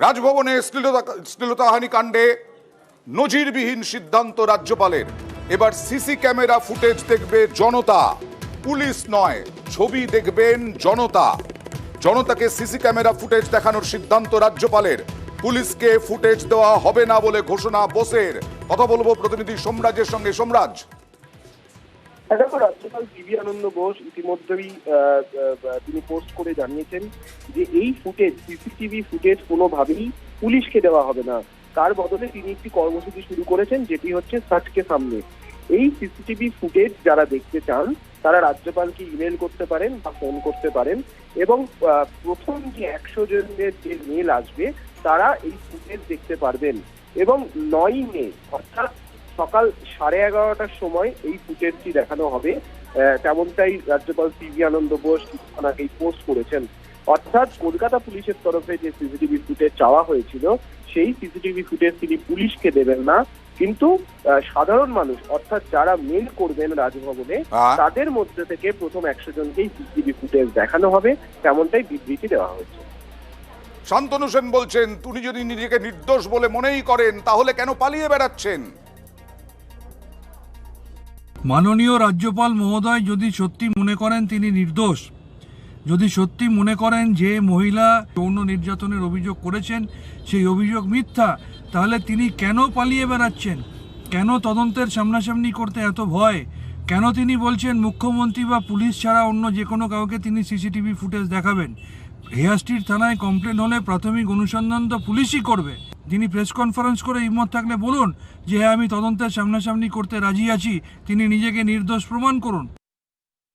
রাজভবনে শ্লীলতাহানি কাণ্ডে নজিরবিহীন সিদ্ধান্ত রাজ্যপালের। এবার সিসি ক্যামেরা ফুটেজ দেখবে জনতা, পুলিশ নয়। ছবি দেখবেন জনতা। জনতাকে সিসি ক্যামেরা ফুটেজ দেখানোর সিদ্ধান্ত রাজ্যপালের। পুলিশকে ফুটেজ দেওয়া হবে না বলে ঘোষণা বোসের। কথা বলবো প্রতিনিধি সোমরাজের সঙ্গে। সোমরাজ, দেখো, রাজ্যপাল সিভি আনন্দ বোস ইতিমধ্যেই তিনি পোস্ট করে জানিয়েছেন যে এই ফুটেজ, সিসিটিভি ফুটেজ কোনোভাবেই পুলিশকে দেওয়া হবে না। তার বদলে তিনি একটি কর্মসূচি শুরু করেছেন, যেটি হচ্ছে সার্চকে সামনে। এই সিসিটিভি ফুটেজ যারা দেখতে চান তারা রাজ্যপালকে ইমেল করতে পারেন বা ফোন করতে পারেন, এবং প্রথম যে 100 জনের যে মেল আসবে তারা এই ফুটেজ দেখতে পারবেন। এবং 9 মে অর্থাৎ সকাল 11:30টার সময় এই ফুটেজটি দেখানো হবে, তেমনটাই রাজ্যপাল সিভি আনন্দ বোস কিছুক্ষণ আগেই পোস্ট করেছেন। অর্থাৎ কলকাতা পুলিশের তরফে যে সিসিটিভি ফুটেজ চাওয়া হয়েছিল সেই সিসিটিভি ফুটেজ তিনি পুলিশকে দেবেন না, কিন্তু সাধারণ মানুষ অর্থাৎ যারা মেল করবেন রাজভবনে তাদের মধ্যে থেকে প্রথম 100 জনকেই সিসিটিভি ফুটেজ দেখানো হবে, তেমনটাই বিবৃতি দেওয়া হয়েছে। শান্তনু সেন বলছেন, উনি যদি নিজেকে নির্দোষ বলে মনেই করেন তাহলে কেন পালিয়ে বেড়াচ্ছেন? মাননীয় রাজ্যপাল মহোদয় যদি সত্যি মনে করেন তিনি নির্দোষ, যদি সত্যি মনে করেন যে মহিলা যৌন নির্যাতনের অভিযোগ করেছেন সেই অভিযোগ মিথ্যা, তাহলে তিনি কেন পালিয়ে বেড়াচ্ছেন? কেন তদন্তের সামনাসামনি করতে এত ভয়? কেন তিনি বলছেন মুখ্যমন্ত্রী বা পুলিশ ছাড়া অন্য যে কোনো কাউকে তিনি সিসিটিভি ফুটেজ দেখাবেন? হেয়াস্ট্রিট থানায় কমপ্লেন হলে প্রাথমিক অনুসন্ধান তো পুলিশই করবে। তিনি প্রেস কনফারেন্স করে হিম্মত থাকলে বলুন যে হ্যাঁ, আমি তদন্তের সামনাসামনি করতে রাজি আছি, তিনি নিজেকে নির্দোষ প্রমাণ করুন।